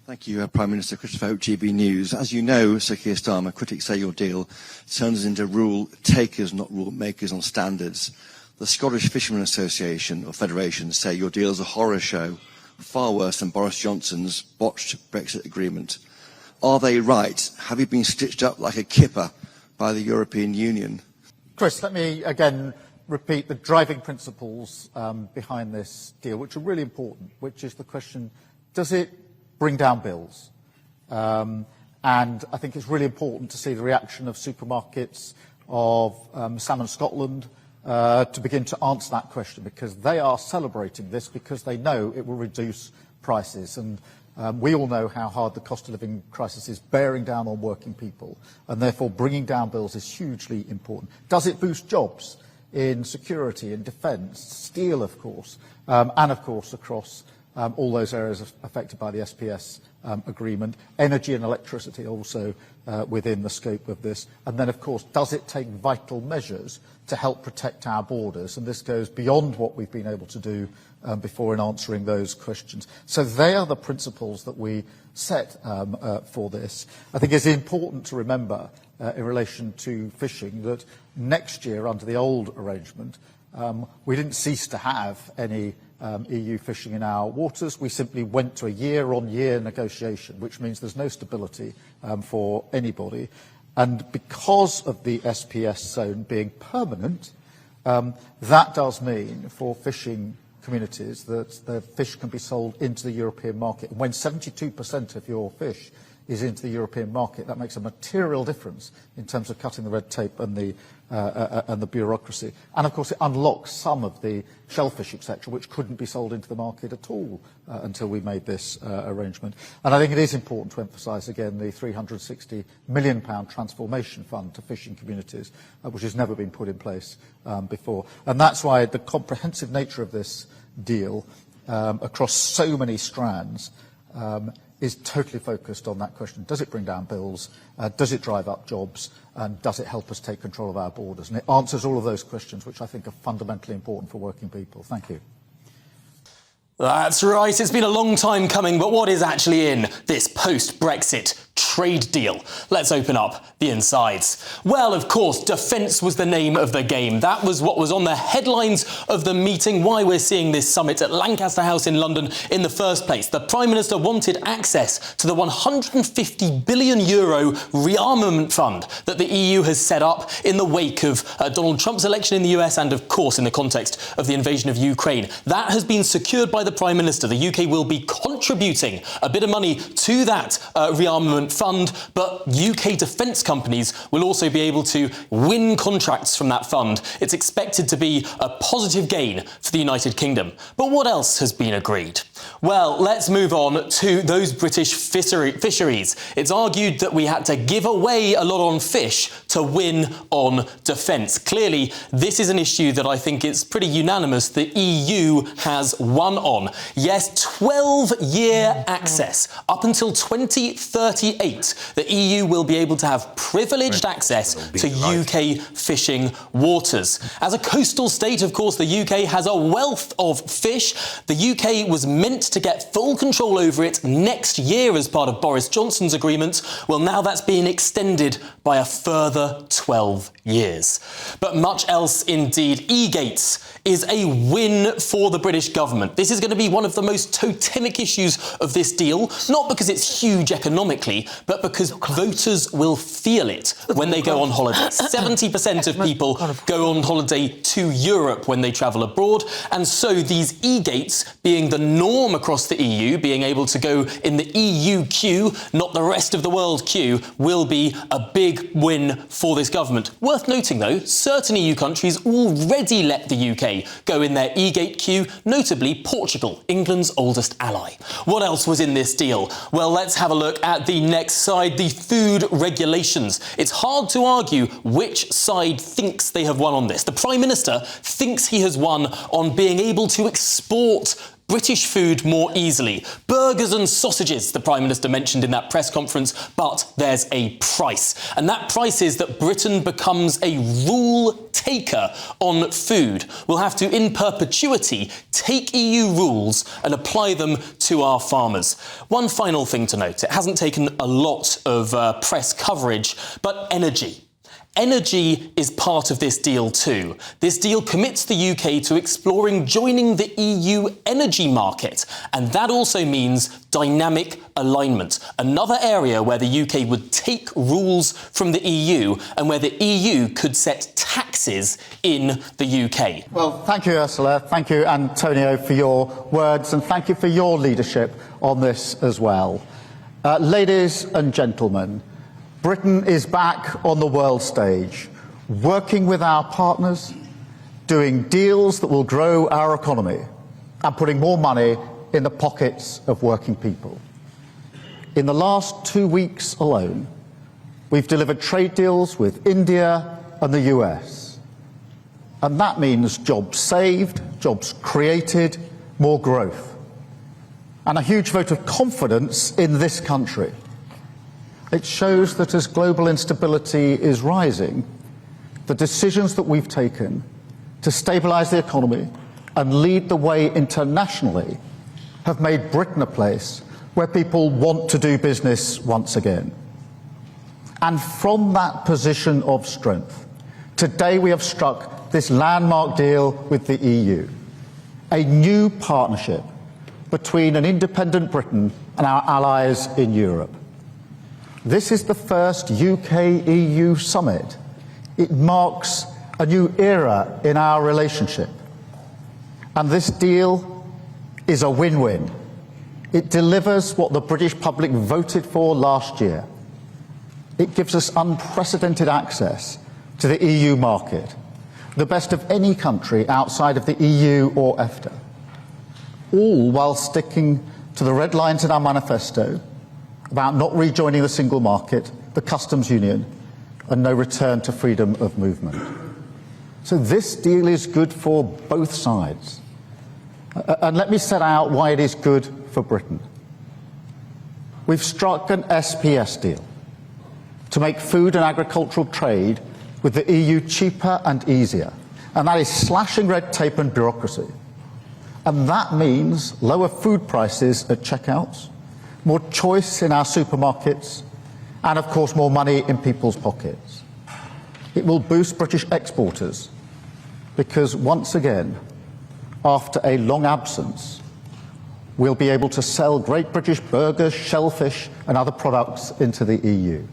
Thank you, Prime Minister Christopher Hope, GB News. As you know, Sir Keir Starmer, critics say your deal turns us into rule takers, not rule makers on standards. The Scottish Fishermen Association, or Federation, say your deal is a horror show, far worse than Boris Johnson's botched Brexit agreement. Are they right? Have you been stitched up like a kipper by the European Union? Chris, let me again repeat the driving principles behind this deal, which are really important, which is the question, does it bring down bills? And I think it's really important to see the reaction of supermarkets, of Salmon Scotland, to begin to answer that question, because they are celebrating this because they know it will reduce prices. And we all know how hard the cost of living crisis is bearing down on working people, and therefore bringing down bills is hugely important. Does it boost jobs in security, in defence, steel, of course, and of course across all those areas affected by the SPS agreement, energy and electricity also within the scope of this. And then, of course, does it take vital measures to help protect our borders? And this goes beyond what we've been able to do before in answering those questions. So they are the principles that we set for this. I think it's important to remember in relation to fishing that next year, under the old arrangement, we didn't cease to have any EU fishing in our waters. We simply went to a year-on-year negotiation, which means there's no stability for anybody. And because of the SPS zone being permanent, that does mean for fishing communities that the fish can be sold into the European market. And when 72% of your fish is into the European market, that makes a material difference in terms of cutting the red tape and the bureaucracy. And of course it unlocks some of the shellfish, etc., which couldn't be sold into the market at all until we made this arrangement. And I think it is important to emphasise again the £360 million transformation fund to fishing communities, which has never been put in place before. And that's why the comprehensive nature of this deal across so many strands is totally focused on that question. Does it bring down bills? Does it drive up jobs? And does it help us take control of our borders? And it answers all of those questions, which I think are fundamentally important for working people. Thank you. That's right. It's been a long time coming, but what is actually in this post-Brexit trade deal? Let's open up the insides. Well, of course, defence was the name of the game. That was what was on the headlines of the meeting, why we're seeing this summit at Lancaster House in London in the first place. The Prime Minister wanted access to the €150 billion rearmament fund that the EU has set up in the wake of Donald Trump's election in the US and, of course, in the context of the invasion of Ukraine. That has been secured by the Prime Minister. The UK will be contributing a bit of money to that rearmament fund, but UK defence companies will also be able to win contracts from that fund. It's expected to be a positive gain for the United Kingdom. But what else has been agreed? Well, let's move on to those British fisheries. It's argued that we had to give away a lot on fish to win on defence. Clearly, this is an issue that I think it's pretty unanimous the EU has won on. Yes, 12-year access. Up until 2038, the EU will be able to have privileged access to UK fishing waters. As a coastal state, of course, the UK has a wealth of fish. The UK was meant to get full control over it next year as part of Boris Johnson's agreement. Well, now that's being extended by a further 12 years. But much else indeed. E-gates is a win for the British government. This is going to be one of the most totemic issues of this deal, not because it's huge economically, but because voters will feel it when they go on holiday. 70% of people go on holiday to Europe when they travel abroad, and so these e-gates being the norm across the EU, being able to go in the EU queue, not the rest of the world queue, will be a big win for this government. Worth noting, though, certain EU countries already let the UK go in their e-gate queue, notably Portugal, England's oldest ally. What else was in this deal? Well, let's have a look at the next side, the food regulations. It's hard to argue which side thinks they have won on this. The Prime Minister thinks he has won on being able to export British food more easily. Burgers and sausages, the Prime Minister mentioned in that press conference, but there's a price. And that price is that Britain becomes a rule taker on food. We'll have to, in perpetuity, take EU rules and apply them to our farmers. One final thing to note, it hasn't taken a lot of press coverage, but energy. Energy is part of this deal too. This deal commits the UK to exploring joining the EU energy market, and that also means dynamic alignment, another area where the UK would take rules from the EU and where the EU could set taxes in the UK. Well, thank you, Ursula. Thank you, Antonio, for your words, and thank you for your leadership on this as well. Ladies and gentlemen, Britain is back on the world stage, working with our partners, doing deals that will grow our economy and putting more money in the pockets of working people. In the last 2 weeks alone, we've delivered trade deals with India and the US. And that means jobs saved, jobs created, more growth, and a huge vote of confidence in this country. It shows that as global instability is rising, the decisions that we've taken to stabilise the economy and lead the way internationally have made Britain a place where people want to do business once again. And from that position of strength, today we have struck this landmark deal with the EU, a new partnership between an independent Britain and our allies in Europe. This is the first UK-EU summit. It marks a new era in our relationship. And this deal is a win-win. It delivers what the British public voted for last year. It gives us unprecedented access to the EU market, the best of any country outside of the EU or EFTA, all while sticking to the red lines in our manifesto about not rejoining the single market, the customs union, and no return to freedom of movement. So this deal is good for both sides. And let me set out why it is good for Britain. We've struck an SPS deal to make food and agricultural trade with the EU cheaper and easier, and that is slashing red tape and bureaucracy. And that means lower food prices at checkouts, more choice in our supermarkets, and of course more money in people's pockets. It will boost British exporters because once again, after a long absence, we'll be able to sell great British burgers, shellfish and other products into the EU.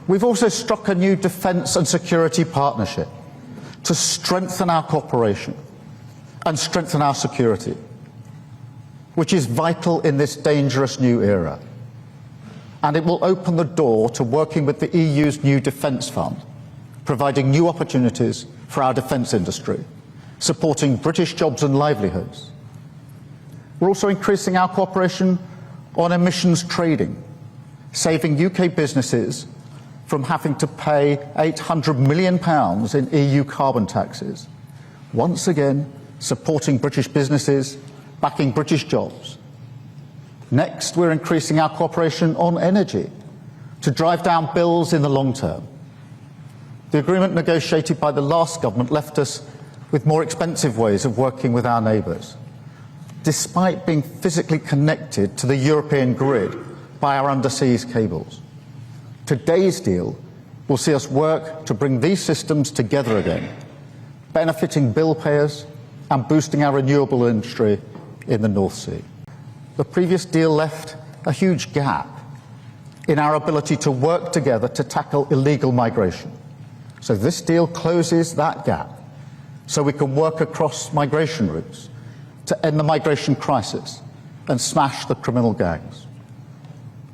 We've also struck a new defence and security partnership to strengthen our cooperation and strengthen our security, which is vital in this dangerous new era. And it will open the door to working with the EU's new defence fund, providing new opportunities for our defence industry, supporting British jobs and livelihoods. We're also increasing our cooperation on emissions trading, saving UK businesses from having to pay £800 million in EU carbon taxes, once again supporting British businesses, backing British jobs. Next, we're increasing our cooperation on energy to drive down bills in the long term. The agreement negotiated by the last government left us with more expensive ways of working with our neighbours, despite being physically connected to the European grid by our underseas cables. Today's deal will see us work to bring these systems together again, benefiting bill payers and boosting our renewable industry in the North Sea. The previous deal left a huge gap in our ability to work together to tackle illegal migration. So this deal closes that gap so we can work across migration routes to end the migration crisis and smash the criminal gangs.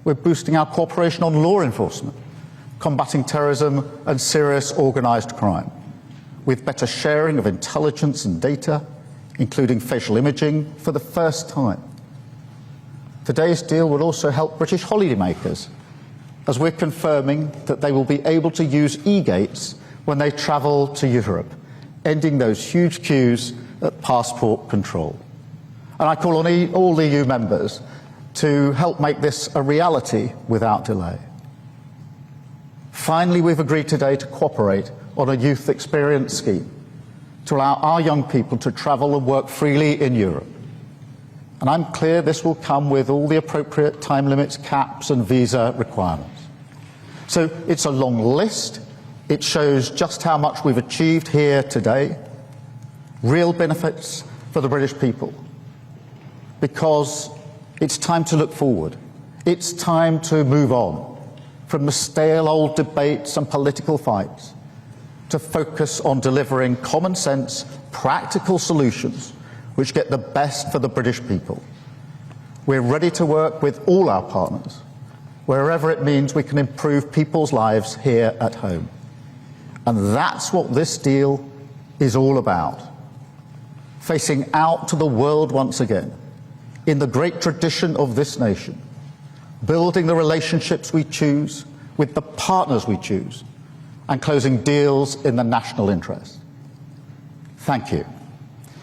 We're boosting our cooperation on law enforcement, combating terrorism and serious organised crime, with better sharing of intelligence and data, including facial imaging, for the first time. Today's deal will also help British holidaymakers, as we're confirming that they will be able to use e-gates when they travel to Europe, ending those huge queues at passport control. And I call on all EU members to help make this a reality without delay. Finally, we've agreed today to cooperate on a youth experience scheme to allow our young people to travel and work freely in Europe. And I'm clear this will come with all the appropriate time limits, caps and visa requirements. So it's a long list. It shows just how much we've achieved here today. Real benefits for the British people. Because it's time to look forward. It's time to move on from the stale old debates and political fights to focus on delivering common sense, practical solutions which get the best for the British people. We're ready to work with all our partners, wherever it means we can improve people's lives here at home. And that's what this deal is all about. Facing out to the world once again, in the great tradition of this nation, building the relationships we choose with the partners we choose, and closing deals in the national interest. Thank you.